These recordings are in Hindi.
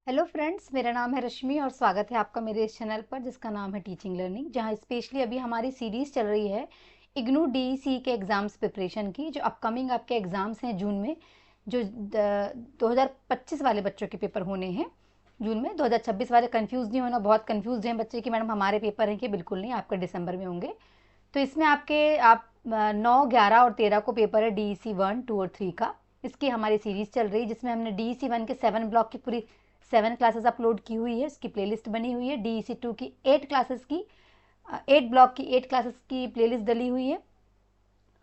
हेलो फ्रेंड्स, मेरा नाम है रश्मि और स्वागत है आपका मेरे इस चैनल पर जिसका नाम है टीचिंग लर्निंग, जहां स्पेशली अभी हमारी सीरीज़ चल रही है इग्नू डीईसी के एग्ज़ाम्स प्रिपरेशन की। जो अपकमिंग आपके एग्ज़ाम्स हैं जून में, जो 2025 वाले बच्चों के पेपर होने हैं जून में। 2026 वाले कंफ्यूज नहीं होना, बहुत कंफ्यूज हैं बच्चे कि मैडम हमारे पेपर हैं कि बिल्कुल नहीं, आपके दिसंबर में होंगे। तो इसमें आप 9, 11 और 13 को पेपर है डीईसी 1, 2 और 3 का। इसकी हमारी सीरीज़ चल रही है जिसमें हमने डीईसी 1 के 7 ब्लॉक की पूरी 7 क्लासेस अपलोड की हुई है, इसकी प्लेलिस्ट बनी हुई है। डीईसी 2 की 8 क्लासेस की 8 ब्लॉक की 8 क्लासेस की प्लेलिस्ट डली हुई है।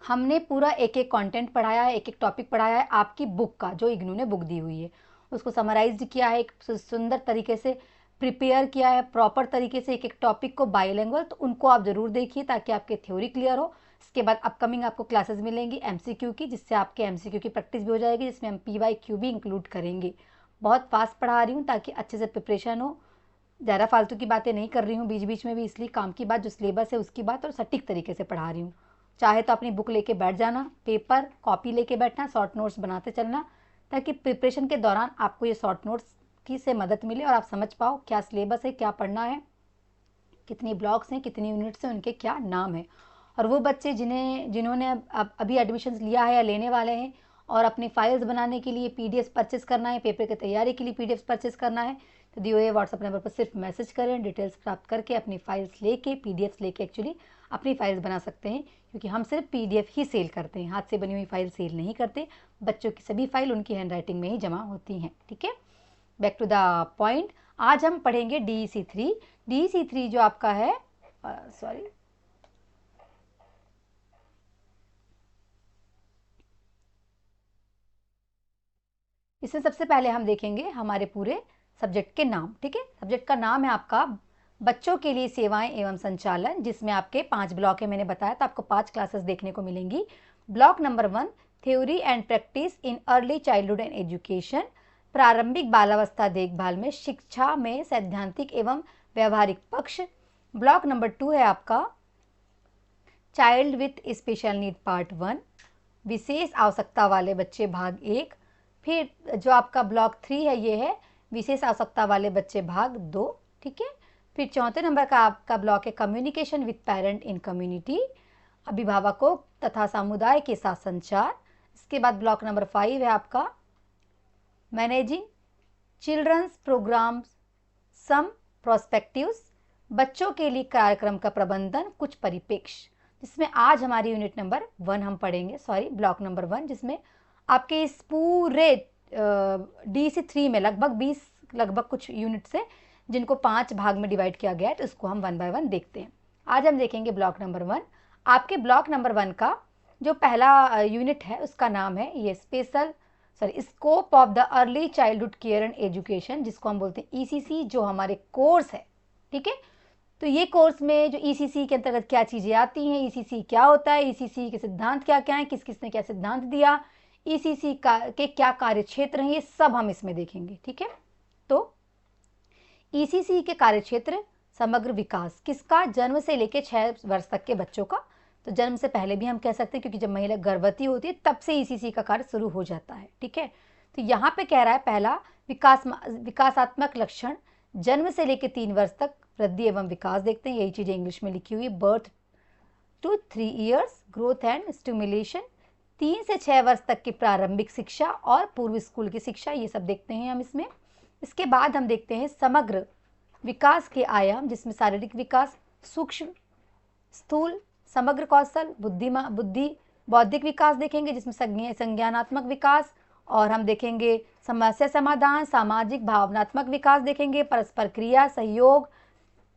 हमने पूरा एक एक कंटेंट पढ़ाया है, एक एक टॉपिक पढ़ाया है आपकी बुक का, जो इग्नू ने बुक दी हुई है उसको समराइज किया है, एक सुंदर तरीके से प्रिपेयर किया है, प्रॉपर तरीके से एक एक टॉपिक को बाइलिंगुअल। तो उनको आप ज़रूर देखिए ताकि आपके थ्योरी क्लियर हो। इसके बाद अपकमिंग आपको क्लासेस मिलेंगी एमसीक्यू की, जिससे आपके एमसीक्यू की प्रैक्टिस भी हो जाएगी, जिसमें हम पीवाईक्यू भी इंक्लूड करेंगे। बहुत फास्ट पढ़ा रही हूँ ताकि अच्छे से प्रिपरेशन हो, ज़्यादा फालतू की बातें नहीं कर रही हूँ बीच बीच में भी, इसलिए काम की बात, जो सिलेबस है उसकी बात, और सटीक तरीके से पढ़ा रही हूँ। चाहे तो अपनी बुक लेके बैठ जाना, पेपर कॉपी लेके बैठना, शॉर्ट नोट्स बनाते चलना, ताकि प्रिपरेशन के दौरान आपको ये शॉर्ट नोट्स की से मदद मिले और आप समझ पाओ क्या सिलेबस है, क्या पढ़ना है, कितनी ब्लॉक्स हैं, कितनी यूनिट्स हैं, उनके क्या नाम है। और वो बच्चे जिन्होंने अब अभी एडमिशन्स लिया है या लेने वाले हैं और अपनी फाइल्स बनाने के लिए पीडीएफ परचेस करना है, पेपर की तैयारी के लिए पीडीएफ परचेस करना है, तो दिए हुए व्हाट्सअप नंबर पर सिर्फ मैसेज करें, डिटेल्स प्राप्त करके अपनी फाइल्स लेके, पीडीएफ लेके एक्चुअली अपनी फाइल्स बना सकते हैं, क्योंकि हम सिर्फ पीडीएफ ही सेल करते हैं, हाथ से बनी हुई फाइल सेल नहीं करते। बच्चों की सभी फाइल उनकी हैंड राइटिंग में ही जमा होती हैं। ठीक है, बैक टू द पॉइंट। आज हम पढ़ेंगे डीईसी 3। डीईसी 3 जो आपका है, सॉरी, इसमें सबसे पहले हम देखेंगे हमारे पूरे सब्जेक्ट के नाम। ठीक है, सब्जेक्ट का नाम है आपका बच्चों के लिए सेवाएं एवं संचालन, जिसमें आपके 5 ब्लॉक है, मैंने बताया था आपको 5 क्लासेस देखने को मिलेंगी। Block number 1, theory and practice in early childhood and education, प्रारंभिक बालावस्था देखभाल में शिक्षा में सैद्धांतिक एवं व्यवहारिक पक्ष। ब्लॉक नंबर 2 है आपका child with special need part 1, विशेष आवश्यकता वाले बच्चे भाग 1। फिर जो आपका ब्लॉक 3 है, ये है विशेष आवश्यकता वाले बच्चे भाग 2। ठीक है, फिर चौथे नंबर का आपका ब्लॉक है communication with parent in community, अभिभावकों तथा समुदाय के साथ संचार। इसके बाद ब्लॉक नंबर 5 है आपका मैनेजिंग चिल्ड्रंस प्रोग्राम्स सम प्रोस्पेक्टिव्स, बच्चों के लिए कार्यक्रम का प्रबंधन, कुछ परिप्रेक्ष्य, जिसमें आज हमारी यूनिट नंबर 1 हम पढ़ेंगे, सॉरी ब्लॉक नंबर 1, जिसमें आपके इस पूरे डीसी 3 में लगभग कुछ यूनिट्स है जिनको 5 भाग में डिवाइड किया गया है, तो इसको हम 1 बाय 1 देखते हैं। आज हम देखेंगे ब्लॉक नंबर 1। आपके ब्लॉक नंबर 1 का जो पहला यूनिट है उसका नाम है ये scope of the early childhood care and education, जिसको हम बोलते हैं ईसीसी, जो हमारे कोर्स है। ठीक है, तो ये कोर्स में जो ईसीसी के अंतर्गत क्या चीज़ें आती हैं, ईसीसी क्या होता है, ईसीसी के सिद्धांत क्या क्या हैं, किस किस ने क्या सिद्धांत दिया, ईसीसी का के क्या कार्य क्षेत्र हैं, ये सब हम इसमें देखेंगे। ठीक है, तो ईसीसी के कार्य क्षेत्र समग्र विकास किसका, जन्म से लेकर 6 वर्ष तक के बच्चों का। तो जन्म से पहले भी हम कह सकते हैं, क्योंकि जब महिला गर्भवती होती है तब से ईसीसी का कार्य शुरू हो जाता है। ठीक है, तो यहाँ पे कह रहा है पहला विकासात्मक लक्षण, जन्म से लेकर 3 वर्ष तक वृद्धि एवं विकास देखते हैं, यही चीज़ें इंग्लिश में लिखी हुई है। Birth to 3 years, growth and stimulation, 3 से 6 वर्ष तक की प्रारंभिक शिक्षा और पूर्व स्कूल की शिक्षा, ये सब देखते हैं हम इसमें। इसके बाद हम देखते हैं समग्र विकास के आयाम, जिसमें शारीरिक विकास, सूक्ष्म, स्थूल, समग्र कौशल, बुद्धि, बौद्धिक विकास देखेंगे, जिसमें संज्ञानात्मक विकास, और हम देखेंगे समस्या समाधान, सामाजिक भावनात्मक विकास देखेंगे, परस्पर क्रिया, सहयोग,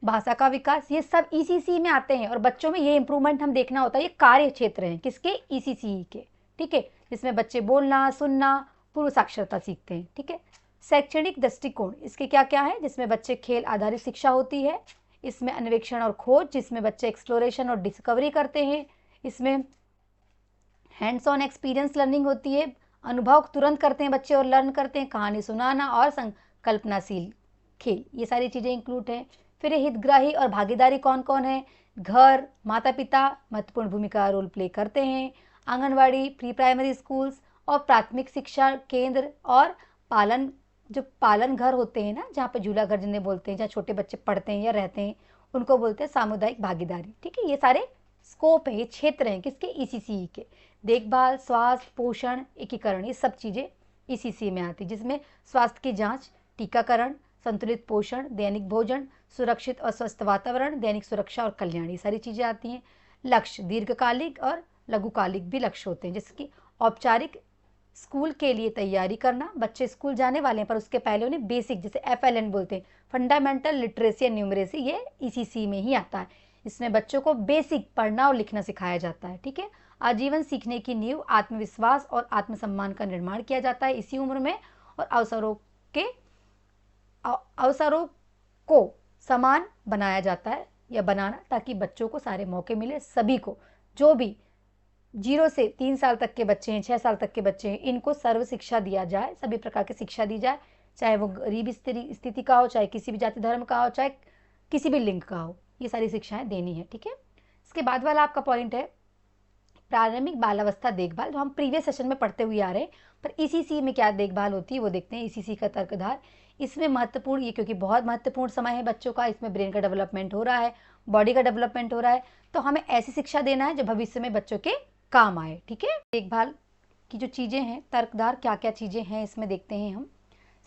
भाषा का विकास, ये सब ईसीसी में आते हैं। और बच्चों में ये इंप्रूवमेंट हम देखना होता है, ये कार्य क्षेत्र हैं किसके, ईसीसी के। ठीक है, जिसमें बच्चे बोलना, सुनना, पूर्व साक्षरता सीखते हैं। ठीक है, शैक्षणिक दृष्टिकोण इसके क्या क्या है, जिसमें बच्चे खेल आधारित शिक्षा होती है, इसमें अन्वेषण और खोज, जिसमें बच्चे एक्सप्लोरेशन और डिस्कवरी करते हैं, इसमें हैंड्स ऑन एक्सपीरियंस लर्निंग होती है, अनुभव तुरंत करते हैं बच्चे और लर्न करते हैं, कहानी सुनाना और संकल्पनाशील खेल, ये सारी चीज़ें इंक्लूड हैं। फिर हितग्राही और भागीदारी कौन कौन है, घर, माता पिता महत्वपूर्ण भूमिका रोल प्ले करते हैं, आंगनवाड़ी, प्री प्राइमरी स्कूल्स और प्राथमिक शिक्षा केंद्र और पालन जो पालन घर होते हैं ना, जहाँ पे झूला घर जिन्हें बोलते हैं, जहाँ छोटे बच्चे पढ़ते हैं या रहते हैं, उनको बोलते हैं सामुदायिक भागीदारी। ठीक है, ये सारे स्कोप है, ये क्षेत्र हैं किसके, ईसीसी के। देखभाल, स्वास्थ्य, पोषण, एकीकरण, ये सब चीज़ें ईसीसी में आती, जिसमें स्वास्थ्य की जांच, टीकाकरण, संतुलित पोषण, दैनिक भोजन, सुरक्षित और स्वस्थ वातावरण, दैनिक सुरक्षा और कल्याण, ये सारी चीज़ें आती हैं। लक्ष्य दीर्घकालिक और लघुकालिक भी लक्ष्य होते हैं, जैसे कि औपचारिक स्कूल के लिए तैयारी करना, बच्चे स्कूल जाने वाले हैं पर उसके पहले उन्हें बेसिक, जैसे FLN बोलते हैं, फंडामेंटल लिटरेसी एंड न्यूमरेसी, ये ईसीसी में ही आता है। इसमें बच्चों को बेसिक पढ़ना और लिखना सिखाया जाता है। ठीक है, आजीवन सीखने की नींव, आत्मविश्वास और आत्मसम्मान का निर्माण किया जाता है इसी उम्र में, और अवसरों को समान बनाया जाता है या बनाना, ताकि बच्चों को सारे मौके मिले, सभी को, जो भी 0 से 3 साल तक के बच्चे हैं, 6 साल तक के बच्चे हैं, इनको सर्व शिक्षा दिया जाए, सभी प्रकार की शिक्षा दी जाए, चाहे वो गरीब स्थिति का हो, चाहे किसी भी जाति धर्म का हो, चाहे किसी भी लिंग का हो, ये सारी शिक्षाएं देनी है। ठीक है, इसके बाद वाला आपका पॉइंट है प्रारंभिक बालावस्था देखभाल, जो हम प्रीवियस सेशन में पढ़ते हुए आ रहे हैं, पर ईसीसी में क्या देखभाल होती है वो देखते हैं। ईसीसी का तर्कधार, इसमें महत्वपूर्ण, ये क्योंकि बहुत महत्वपूर्ण समय है बच्चों का, इसमें ब्रेन का डेवलपमेंट हो रहा है, बॉडी का डेवलपमेंट हो रहा है, तो हमें ऐसी शिक्षा देना है जो भविष्य में बच्चों के काम आए। ठीक है, देखभाल की जो चीज़ें हैं, तर्कधार क्या क्या चीज़ें हैं इसमें देखते हैं हम।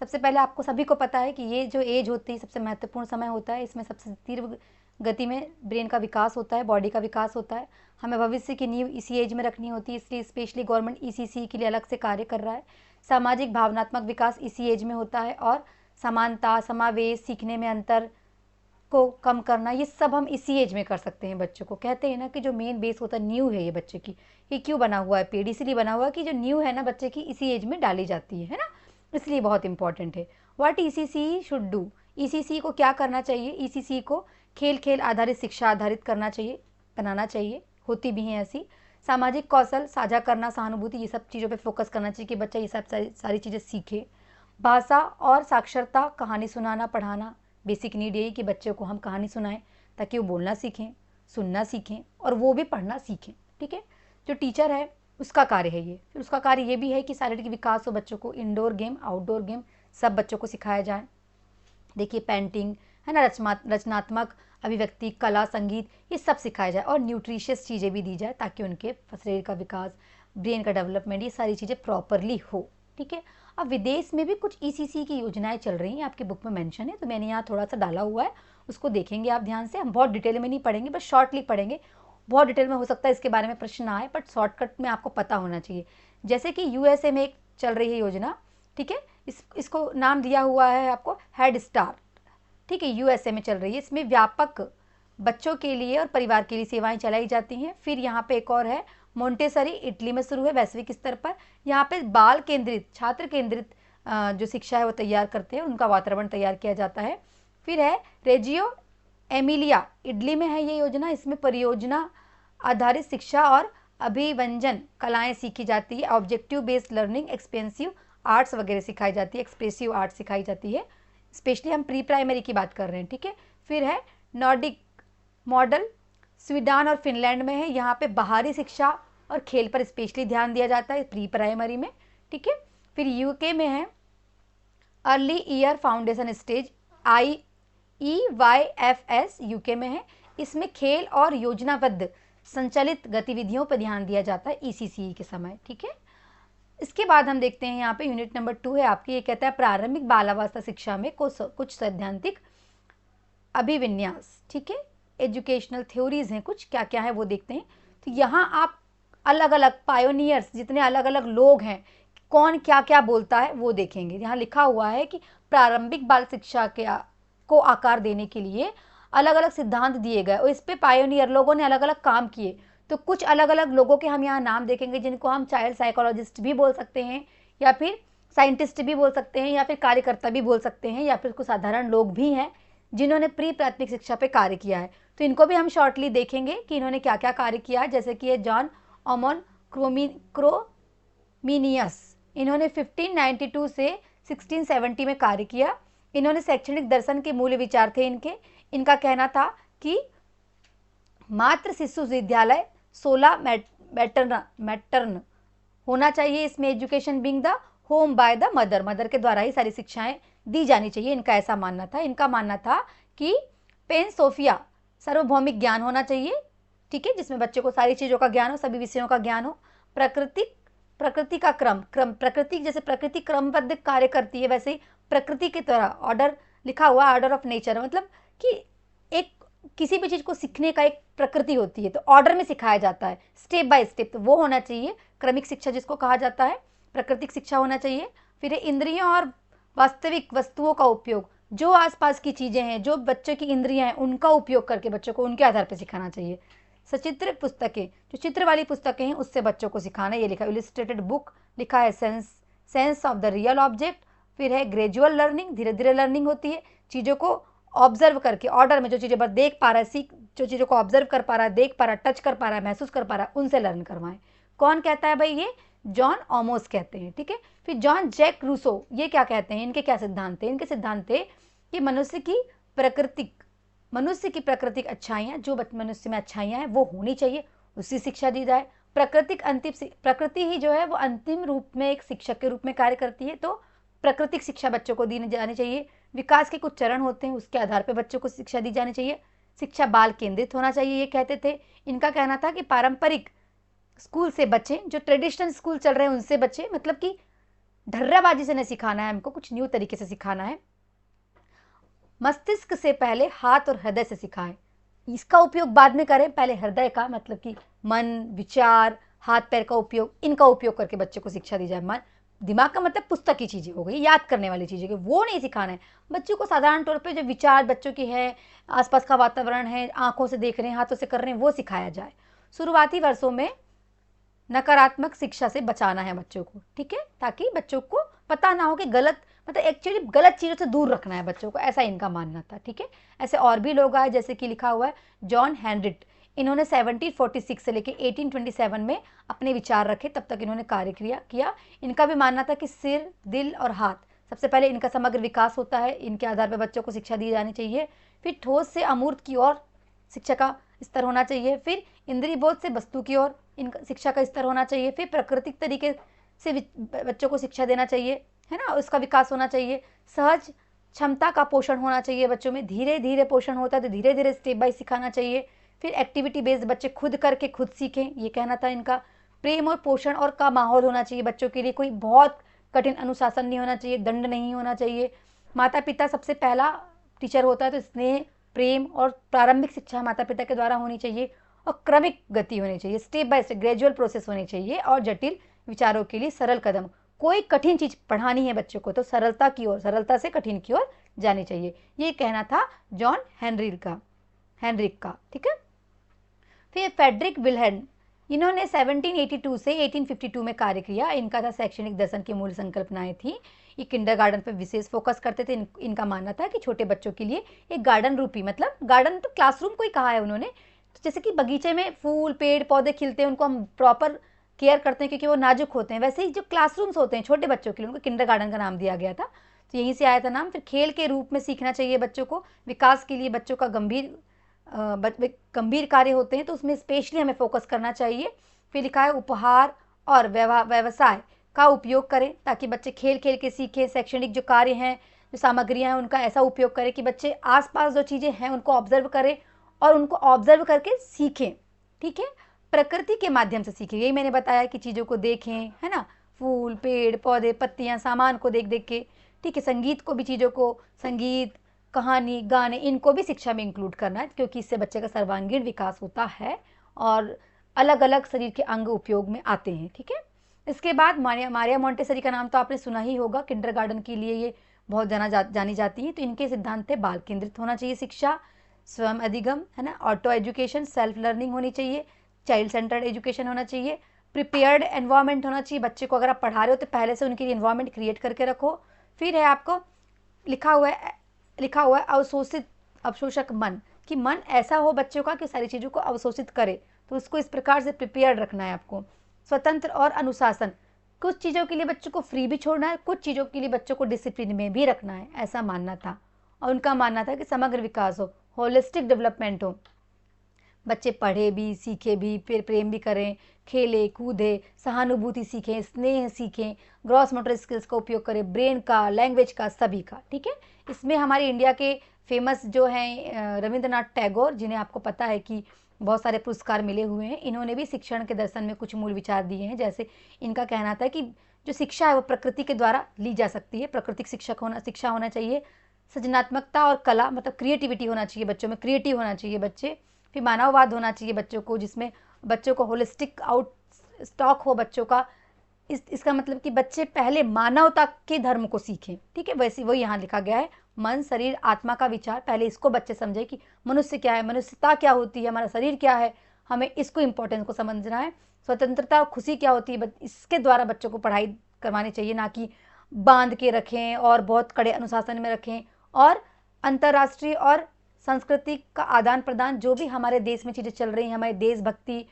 सबसे पहले आपको सभी को पता है कि ये जो एज होती है सबसे महत्वपूर्ण समय होता है, इसमें सबसे तीव्र गति में ब्रेन का विकास होता है, बॉडी का विकास होता है। हमें भविष्य की नींव इसी एज में रखनी होती है, इसलिए स्पेशली गवर्नमेंट ईसीसी के लिए अलग से कार्य कर रहा है। सामाजिक भावनात्मक विकास इसी एज में होता है, और समानता, समावेश, सीखने में अंतर को कम करना, ये सब हम इसी एज में कर सकते हैं। बच्चों को कहते हैं ना कि जो मेन बेस होता है, नींव है ये बच्चे की, ये क्यों बना हुआ है पेड़, इसीलिए बना हुआ है कि जो नींव है ना बच्चे की, इसी एज में डाली जाती है ना, इसलिए बहुत इंपॉर्टेंट है। What ECC should do, ECC को क्या करना चाहिए, ईसीसी को खेल खेल आधारित शिक्षा आधारित करना चाहिए, बनाना चाहिए, होती भी हैं ऐसी। सामाजिक कौशल, साझा करना, सहानुभूति, ये सब चीज़ों पे फोकस करना चाहिए कि बच्चा ये सब सारी चीज़ें सीखे। भाषा और साक्षरता, कहानी सुनाना, पढ़ाना, बेसिक नीड यही कि बच्चों को हम कहानी सुनाएं ताकि वो बोलना सीखें, सुनना सीखें, और वो भी पढ़ना सीखें। ठीक है, जो टीचर है उसका कार्य है ये। फिर उसका कार्य ये भी है कि शारीरिक विकास हो बच्चों को, इंडोर गेम, आउटडोर गेम सब बच्चों को सिखाया जाए। देखिए पेंटिंग है ना, रचनात्मक अभिव्यक्ति, कला, संगीत, ये सब सिखाया जाए, और न्यूट्रिशियस चीज़ें भी दी जाए ताकि उनके शरीर का विकास, ब्रेन का डेवलपमेंट, ये सारी चीज़ें प्रॉपरली हो। ठीक है, अब विदेश में भी कुछ ईसीसी की योजनाएं चल रही हैं, आपकी बुक में मेंशन है, तो मैंने यहाँ थोड़ा सा डाला हुआ है, उसको देखेंगे आप ध्यान से। हम बहुत डिटेल में नहीं पढ़ेंगे, बस शॉर्टली पढ़ेंगे, बहुत डिटेल में हो सकता है इसके बारे में प्रश्न आए, बट शॉर्टकट में आपको पता होना चाहिए। जैसे कि यूएसए में एक चल रही है योजना, ठीक है, इसको नाम दिया हुआ है आपको हेड स्टार्ट। ठीक है, यूएसए में चल रही है, इसमें व्यापक बच्चों के लिए और परिवार के लिए सेवाएं चलाई जाती हैं। फिर यहाँ पे एक और है मोंटेसरी, इटली में शुरू है वैश्विक स्तर पर, यहाँ पे बाल केंद्रित, छात्र केंद्रित जो शिक्षा है वो तैयार करते हैं, उनका वातावरण तैयार किया जाता है। फिर है रेजियो एमिलिया, इटली में है ये योजना, इसमें परियोजना आधारित शिक्षा और अभिव्यंजन कलाएं सीखी जाती है, objective based learning, expensive arts वगैरह सिखाई जाती है, एक्सप्रेसिव आर्ट्स सिखाई जाती है, स्पेशली हम प्री प्राइमरी की बात कर रहे हैं। ठीक है, फिर है नॉर्डिक मॉडल, स्वीडन और फिनलैंड में है, यहाँ पे बाहरी शिक्षा और खेल पर स्पेशली ध्यान दिया जाता है प्री प्राइमरी में। ठीक है, फिर यूके में है early year foundation stage, IEYFS UK में है, इसमें खेल और योजनाबद्ध संचालित गतिविधियों पर ध्यान दिया जाता है ईसीसी के समय। ठीक है, इसके बाद हम देखते हैं यहाँ पे यूनिट नंबर 2 है आपकी, ये कहता है प्रारंभिक बालावस्था शिक्षा में कुछ सैद्धांतिक अभिविन्यास। ठीक है, एजुकेशनल थ्योरीज हैं कुछ, क्या क्या है वो देखते हैं। तो यहाँ आप अलग अलग पायोनियर्स, जितने अलग अलग लोग हैं, कौन क्या क्या बोलता है वो देखेंगे। यहाँ लिखा हुआ है कि प्रारंभिक बाल शिक्षा को आकार देने के लिए अलग अलग सिद्धांत दिए गए, और इस पे पायोनियर लोगों ने अलग अलग काम किए। तो कुछ अलग अलग लोगों के हम यहाँ नाम देखेंगे, जिनको हम चाइल्ड साइकोलॉजिस्ट भी बोल सकते हैं, या फिर साइंटिस्ट भी बोल सकते हैं, या फिर कार्यकर्ता भी बोल सकते हैं, या फिर कुछ साधारण लोग भी हैं जिन्होंने प्री प्राथमिक शिक्षा पे कार्य किया है। तो इनको भी हम शॉर्टली देखेंगे कि इन्होंने क्या क्या कार्य किया है। जैसे कि ये जॉन ऑमन क्रोमिनियस, इन्होंने 1592 से 1670 में कार्य किया। इन्होंने शैक्षणिक दर्शन के मूल विचार थे इनका कहना था कि मात्र शिशु विद्यालय 16 मैटर्न होना चाहिए, इसमें education being the home by the mother, mother के द्वारा ही सारी शिक्षाएं दी जानी चाहिए, इनका ऐसा मानना था। इनका मानना था कि पेन सोफिया सार्वभौमिक ज्ञान होना चाहिए, ठीक है, जिसमें बच्चों को सारी चीज़ों का ज्ञान हो, सभी विषयों का ज्ञान हो। प्रकृति का क्रम, प्रकृति जैसे प्रकृति क्रमबद्ध कार्य करती है वैसे ही प्रकृति की तरह ऑर्डर लिखा हुआ, ऑर्डर ऑफ नेचर, मतलब कि एक किसी भी चीज़ को सीखने का एक प्रकृति होती है, तो ऑर्डर में सिखाया जाता है, स्टेप बाय स्टेप, तो वो होना चाहिए क्रमिक शिक्षा जिसको कहा जाता है, प्राकृतिक शिक्षा होना चाहिए। फिर इंद्रियों और वास्तविक वस्तुओं का उपयोग, जो आसपास की चीज़ें हैं, जो बच्चों की इंद्रियां हैं, उनका उपयोग करके बच्चों को उनके आधार पर सिखाना चाहिए। सचित्र पुस्तकें, जो चित्र वाली पुस्तकें हैं उससे बच्चों को सिखाना, ये लिखा है इलस्ट्रेटेड बुक, लिखा है sense of the real object. फिर है ग्रेजुअल लर्निंग, धीरे धीरे लर्निंग होती है, चीज़ों को ऑब्जर्व करके, ऑर्डर में जो चीज़ें बस देख पा रहा है, जो चीज़ों को ऑब्जर्व कर पा रहा है, देख पा रहा है, टच कर पा रहा है, महसूस कर पा रहा है, उनसे लर्न करवाएं। कौन कहता है भाई? ये जॉन ऑमोस कहते हैं, ठीक है। फिर जॉन जैक रूसो, ये क्या कहते हैं, इनके क्या सिद्धांत थे? इनके सिद्धांत थे कि मनुष्य की प्राकृतिक अच्छाइयाँ, जो मनुष्य में अच्छाइयाँ हैं वो होनी चाहिए, उसकी शिक्षा दी जाए। प्रकृति ही जो है वो अंतिम रूप में एक शिक्षक के रूप में कार्य करती है, तो प्राकृतिक शिक्षा बच्चों को दी जानी चाहिए। विकास के कुछ चरण होते हैं, उसके आधार पर बच्चों को शिक्षा दी जानी चाहिए। शिक्षा बाल केंद्रित होना चाहिए, ये कहते थे। इनका कहना था कि पारंपरिक स्कूल से बचें, जो ट्रेडिशनल स्कूल चल रहे हैं उनसे बचें, मतलब कि ढर्राबाजी से नहीं सिखाना है हमको, कुछ न्यू तरीके से सिखाना है। मस्तिष्क से पहले हाथ और हृदय से सिखाएं, इसका उपयोग बाद में करें, पहले हृदय का, मतलब कि मन, विचार, हाथ पैर का उपयोग, इनका उपयोग करके बच्चे को शिक्षा दी जाए। मन, दिमाग का मतलब पुस्तक की चीज़ें हो गई, याद करने वाली चीज़ें, वो नहीं सिखाना है बच्चों को। साधारण तौर पे जो विचार बच्चों की है, आसपास का वातावरण है, आंखों से देख रहे हैं, हाथों से कर रहे हैं, वो सिखाया जाए। शुरुआती वर्षों में नकारात्मक शिक्षा से बचाना है बच्चों को, ठीक है, ताकि बच्चों को पता ना हो कि गलत, मतलब एक्चुअली गलत चीज़ों से दूर रखना है बच्चों को, ऐसा इनका मानना था, ठीक है। ऐसे और भी लोग आए, जैसे कि लिखा हुआ है जॉन हेनरिट, इन्होंने 1746 से लेकर 1827 में अपने विचार रखे, तब तक इन्होंने कार्य किया। इनका भी मानना था कि सिर, दिल और हाथ, सबसे पहले इनका समग्र विकास होता है, इनके आधार पर बच्चों को शिक्षा दी जानी चाहिए। फिर ठोस से अमूर्त की ओर शिक्षा का स्तर होना चाहिए। फिर इंद्रिय बोध से वस्तु की ओर इनका शिक्षा का स्तर होना चाहिए। फिर प्राकृतिक तरीके से बच्चों को शिक्षा देना चाहिए, है ना, उसका विकास होना चाहिए। सहज क्षमता का पोषण होना चाहिए बच्चों में, धीरे धीरे पोषण होता है तो धीरे धीरे स्टेप बाय सिखाना चाहिए। फिर एक्टिविटी बेस्ड, बच्चे खुद करके खुद सीखें, ये कहना था इनका। प्रेम और पोषण और का माहौल होना चाहिए बच्चों के लिए, कोई बहुत कठिन अनुशासन नहीं होना चाहिए, दंड नहीं होना चाहिए। माता पिता सबसे पहला टीचर होता है, तो स्नेह, प्रेम और प्रारंभिक शिक्षा माता पिता के द्वारा होनी चाहिए। और क्रमिक गति होनी चाहिए, step by step gradual process होनी चाहिए। और जटिल विचारों के लिए सरल कदम, कोई कठिन चीज़ पढ़ानी है बच्चों को तो सरलता की ओर, सरलता से कठिन की ओर जानी चाहिए, ये कहना था जॉन हेनरिक का, ठीक है। फिर फ्रेडरिक विल्हेम, इन्होंने 1782 से 1852 में कार्य किया। इनका था शैक्षणिक दर्शन की मूल संकल्पनाएं थी। ये किंडरगार्टन पर विशेष फोकस करते थे। इनका मानना था कि छोटे बच्चों के लिए एक गार्डन रूपी, मतलब गार्डन तो क्लासरूम को ही कहा है उन्होंने, तो जैसे कि बगीचे में फूल पेड़ पौधे खिलते हैं, उनको हम प्रॉपर केयर करते हैं क्योंकि वो नाजुक होते हैं, वैसे ही जो क्लासरूम्स होते हैं छोटे बच्चों के लिए, उनको किंडरगार्टन का नाम दिया गया था, तो यहीं से आया था नाम। फिर खेल के रूप में सीखना चाहिए बच्चों को, विकास के लिए बच्चों का गंभीर कार्य होते हैं तो उसमें स्पेशली हमें फोकस करना चाहिए। फिर लिखा है उपहार और व्यवसाय का उपयोग करें ताकि बच्चे खेल खेल के सीखें। शैक्षणिक जो कार्य हैं, जो सामग्रियां हैं, उनका ऐसा उपयोग करें कि बच्चे आसपास जो चीज़ें हैं उनको ऑब्जर्व करें और उनको ऑब्जर्व करके सीखें, ठीक है, प्रकृति के माध्यम से सीखें। यही मैंने बताया कि चीज़ों को देखें, है ना, फूल पेड़ पौधे पत्तियाँ सामान को देख देख के, ठीक है। संगीत को भी, चीज़ों को, संगीत, कहानी, गाने, इनको भी शिक्षा में इंक्लूड करना है क्योंकि इससे बच्चे का सर्वांगीण विकास होता है और अलग अलग शरीर के अंग उपयोग में आते हैं, ठीक है। इसके बाद मारिया मोंटेसरी का नाम तो आपने सुना ही होगा, किंडरगार्टन के लिए ये बहुत जानी जाती है। तो इनके सिद्धांत थे बाल केंद्रित होना चाहिए शिक्षा, स्वयं अधिगम, है ना, ऑटो एजुकेशन, सेल्फ लर्निंग होनी चाहिए, चाइल्ड सेंटर्ड एजुकेशन होना चाहिए, प्रिपेयर्ड एनवायरनमेंट होना चाहिए। बच्चे को अगर आप पढ़ा रहे हो तो पहले से उनके लिए एनवायरनमेंट क्रिएट करके रखो। फिर है आपको लिखा हुआ है अवशोषक मन, कि मन ऐसा हो बच्चों का कि सारी चीज़ों को अवशोषित करे, तो उसको इस प्रकार से प्रिपेयर्ड रखना है आपको। स्वतंत्र और अनुशासन, कुछ चीज़ों के लिए बच्चों को फ्री भी छोड़ना है, कुछ चीज़ों के लिए बच्चों को डिसिप्लिन में भी रखना है, ऐसा मानना था। और उनका मानना था कि समग्र विकास हो, होलिस्टिक डेवलपमेंट हो, बच्चे पढ़े भी, सीखे भी, फिर प्रेम भी करें, खेले कूदे, सहानुभूति सीखें, स्नेह सीखें, ग्रॉस मोटर स्किल्स का उपयोग करें, ब्रेन का, लैंग्वेज का, सभी का, ठीक है। इसमें हमारे इंडिया के फेमस जो हैं रविंद्रनाथ टैगोर, जिन्हें आपको पता है कि बहुत सारे पुरस्कार मिले हुए हैं, इन्होंने भी शिक्षण के दर्शन में कुछ मूल विचार दिए हैं। जैसे इनका कहना था कि जो शिक्षा है वो प्रकृति के द्वारा ली जा सकती है, प्राकृतिक शिक्षा होना चाहिए, सृजनात्मकता और कला मतलब क्रिएटिविटी होना चाहिए, बच्चों में क्रिएटिव होना चाहिए बच्चे, फिर मानववाद होना चाहिए बच्चों को, जिसमें बच्चों को होलिस्टिक आउट स्टॉक हो बच्चों का। इसका मतलब कि बच्चे पहले मानवता के धर्म को सीखें, ठीक है। वैसे वो यहाँ लिखा गया है, मन शरीर आत्मा का विचार, पहले इसको बच्चे समझे कि मनुष्य क्या है, मनुष्यता क्या होती है, हमारा शरीर क्या है, हमें इसको इम्पोर्टेंस को समझना है। स्वतंत्रता और खुशी क्या होती है, इसके द्वारा बच्चों को पढ़ाई करवानी चाहिए, ना कि बांध के रखें और बहुत कड़े अनुशासन में रखें। और अंतर्राष्ट्रीय और संस्कृति का आदान प्रदान, जो भी हमारे देश में चीज़ें चल रही हैं, हमारी देशभक्ति,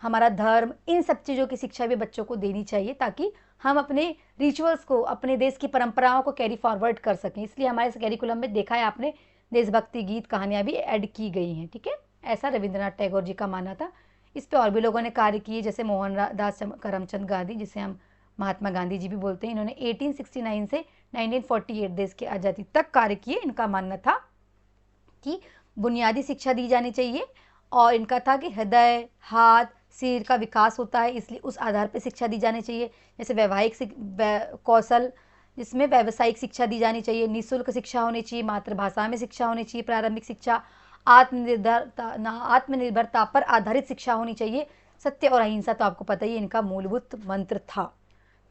हमारा धर्म, इन सब चीज़ों की शिक्षा भी बच्चों को देनी चाहिए, ताकि हम अपने रिचुअल्स को, अपने देश की परंपराओं को कैरी फॉरवर्ड कर सकें। इसलिए हमारे कैरिकुलम में देखा है आपने, देशभक्ति गीत, कहानियाँ भी ऐड की गई हैं, ठीक है। ऐसा रविंद्रनाथ टैगोर जी का मानना था। इस पर और भी लोगों ने कार्य किए, जैसे मोहनदास करमचंद गांधी, जिसे हम महात्मा गांधी जी भी बोलते हैं। इन्होंने 1869 से 1948 देश की आज़ादी तक कार्य किए। इनका मानना था कि बुनियादी शिक्षा दी जानी चाहिए, और इनका था कि हृदय, हाथ, सिर का विकास होता है, इसलिए उस आधार पर शिक्षा दी जानी चाहिए। जैसे वैवाहिक कौशल, जिसमें व्यावसायिक शिक्षा दी जानी चाहिए, निःशुल्क शिक्षा होनी चाहिए, मातृभाषा में शिक्षा होनी चाहिए, प्रारंभिक शिक्षा, आत्मनिर्भरता पर आधारित शिक्षा होनी चाहिए, सत्य और अहिंसा तो आपको पता ही इनका मूलभूत मंत्र था।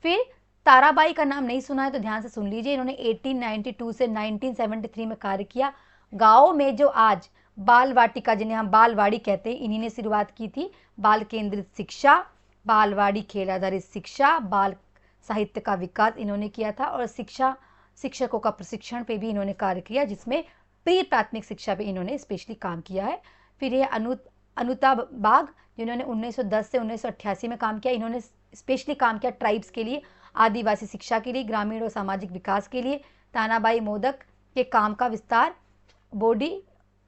फिर ताराबाई का नाम नहीं सुना है तो ध्यान से सुन लीजिए। इन्होंने 1892 से 1973 में कार्य किया। गाँव में जो आज बाल वाटिका, जिन्हें हम बालवाड़ी कहते हैं, इन्हीं ने शुरुआत की थी। बाल केंद्रित शिक्षा, बालवाड़ी, खेल आधारित शिक्षा, बाल साहित्य का विकास इन्होंने किया था, और शिक्षकों का प्रशिक्षण पे भी इन्होंने कार्य किया, जिसमें प्री प्राथमिक शिक्षा पे इन्होंने स्पेशली काम किया है। फिर ये अनुता बाग, जिन्होंने 1910 से 1988 में काम किया, इन्होंने स्पेशली काम किया ट्राइब्स के लिए, आदिवासी शिक्षा के लिए, ग्रामीण और सामाजिक विकास के लिए। तानाबाई मोदक के काम का विस्तार, बॉडी,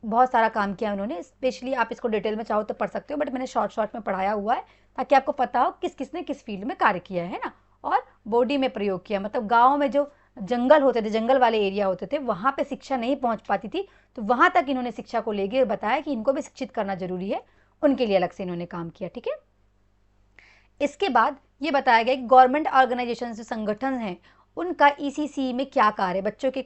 बहुत सारा काम किया उन्होंने। स्पेशली आप इसको डिटेल में चाहो तो पढ़ सकते हो, बट मैंने शॉर्ट में पढ़ाया हुआ है ताकि आपको पता हो किस किसने किस फील्ड में कार्य किया है ना। और बॉडी में प्रयोग किया, मतलब गाँव में जो जंगल होते थे, जंगल वाले एरिया होते थे, वहाँ पे शिक्षा नहीं पहुँच पाती थी, तो वहाँ तक इन्होंने शिक्षा को ले गए और बताया कि इनको भी शिक्षित करना जरूरी है, उनके लिए अलग से इन्होंने काम किया, ठीक है। इसके बाद ये बताया गया कि गवर्नमेंट ऑर्गेनाइजेशन जो संगठन हैं, उनका ईसीसी में क्या कार्य, बच्चों के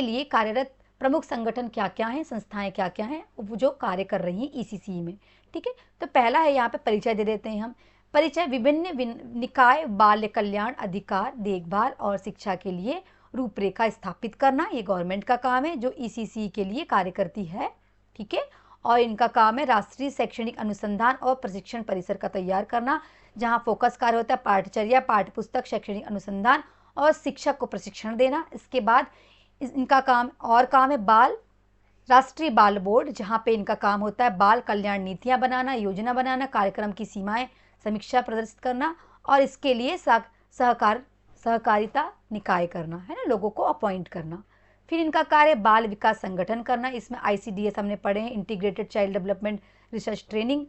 लिए कार्यरत प्रमुख संगठन क्या क्या हैं, संस्थाएं क्या क्या हैं जो कार्य कर रही हैं ईसीसी में, ठीक है। तो पहला है, यहाँ पे परिचय दे देते हैं हम। परिचय, विभिन्न निकाय बाल कल्याण, अधिकार, देखभाल और शिक्षा के लिए रूपरेखा स्थापित करना, ये गवर्नमेंट का काम है जो ईसीसी के लिए कार्य करती है, ठीक है। और इनका काम है राष्ट्रीय शैक्षणिक अनुसंधान और प्रशिक्षण परिसर का तैयार करना, जहाँ फोकस कार्य होता है पाठ्यचर्या, पाठ्यपुस्तक, शैक्षणिक अनुसंधान और शिक्षक को प्रशिक्षण देना। इसके बाद इनका काम है राष्ट्रीय बाल बोर्ड, जहाँ पे इनका काम होता है बाल कल्याण नीतियाँ बनाना, योजना बनाना, कार्यक्रम की सीमाएं समीक्षा प्रदर्शित करना, और इसके लिए सहकारिता निकाय करना है ना, लोगों को अपॉइंट करना। फिर इनका कार्य बाल विकास संगठन करना, इसमें ICDS हमने पढ़े हैं, integrated child development research training,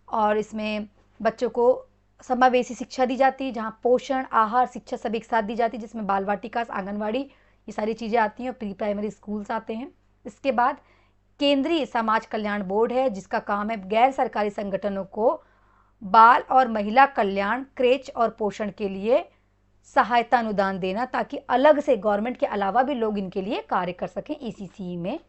और इसमें बच्चों को समावेशी शिक्षा दी जाती है, जहाँ पोषण, आहार, शिक्षा सब एक साथ दी जाती है, जिसमें बाल वाटिका, आंगनवाड़ी, ये सारी चीज़ें आती हैं, और प्री प्राइमरी स्कूल्स आते हैं। इसके बाद केंद्रीय समाज कल्याण बोर्ड है, जिसका काम है गैर सरकारी संगठनों को बाल और महिला कल्याण, क्रेच और पोषण के लिए सहायता अनुदान देना, ताकि अलग से गवर्नमेंट के अलावा भी लोग इनके लिए कार्य कर सकें ईसीसी में,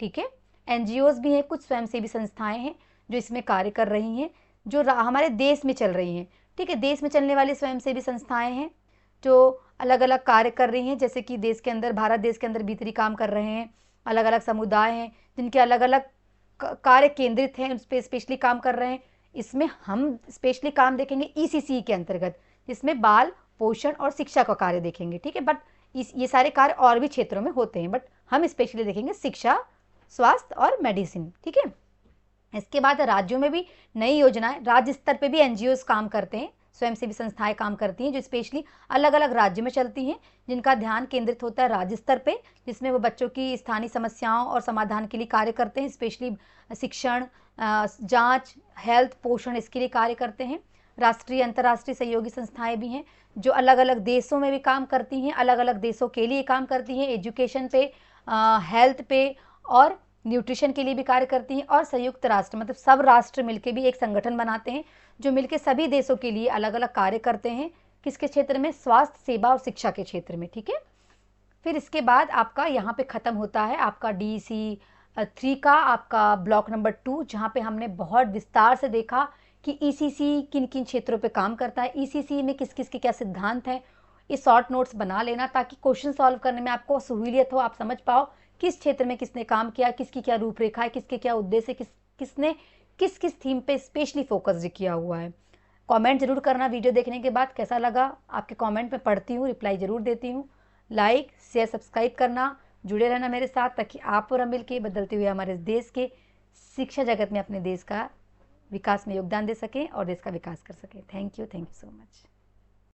ठीक है। NGOs भी हैं, कुछ स्वयंसेवी संस्थाएं हैं जो इसमें कार्य कर रही हैं, जो हमारे देश में चल रही हैं, ठीक है। देश में चलने वाली स्वयंसेवी संस्थाएं हैं जो अलग अलग कार्य कर रही हैं, जैसे कि देश के अंदर, भारत देश के अंदर भीतरी काम कर रहे हैं, अलग अलग समुदाय हैं जिनके अलग अलग कार्य केंद्रित हैं, उस पर स्पेशली काम कर रहे हैं। इसमें हम स्पेशली काम देखेंगे ईसीसी के अंतर्गत, जिसमें बाल, पोषण और शिक्षा का कार्य देखेंगे, ठीक है। बट ये सारे कार्य और भी क्षेत्रों में होते हैं, बट हम स्पेशली देखेंगे शिक्षा, स्वास्थ्य और मेडिसिन, ठीक है। इसके बाद राज्यों में भी नई योजनाएं, राज्य स्तर पे भी NGOs काम करते हैं, स्वयंसेवी संस्थाएं काम करती हैं, जो स्पेशली अलग अलग राज्य में चलती हैं, जिनका ध्यान केंद्रित होता है राज्य स्तर पे, जिसमें वो बच्चों की स्थानीय समस्याओं और समाधान के लिए कार्य करते हैं, स्पेशली शिक्षण, जांच, हेल्थ, पोषण, इसके लिए कार्य करते हैं। राष्ट्रीय अंतर्राष्ट्रीय सहयोगी संस्थाएं भी हैं जो अलग अलग देशों में भी काम करती हैं, अलग अलग देशों के लिए काम करती हैं, एजुकेशन पे, हेल्थ पे और न्यूट्रिशन के लिए भी कार्य करती हैं। और संयुक्त राष्ट्र मतलब सब राष्ट्र मिलके भी एक संगठन बनाते हैं जो मिलके सभी देशों के लिए अलग अलग कार्य करते हैं। किसके क्षेत्र में? स्वास्थ्य सेवा और शिक्षा के क्षेत्र में, ठीक है। फिर इसके बाद आपका यहाँ पे ख़त्म होता है आपका DC3 का आपका ब्लॉक नंबर 2, जहाँ पे हमने बहुत विस्तार से देखा कि ECC किन किन क्षेत्रों पे काम करता है, ECC में किस किस के क्या सिद्धांत हैं। ये शॉर्ट नोट्स बना लेना ताकि क्वेश्चन सॉल्व करने में आपको सहूलियत हो, आप समझ पाओ किस क्षेत्र में किसने काम किया, किसकी क्या रूपरेखा है, किसके क्या उद्देश्य, किसने किस किस थीम पे स्पेशली फोकस किया हुआ है। कमेंट जरूर करना वीडियो देखने के बाद कैसा लगा। आपके कमेंट में पढ़ती हूँ, रिप्लाई जरूर देती हूँ। लाइक शेयर सब्सक्राइब करना, जुड़े रहना मेरे साथ ताकि आप और हम मिल के बदलते हुए हमारे देश के शिक्षा जगत में अपने देश का विकास में योगदान दे सकें और देश का विकास कर सकें। Thank you so much.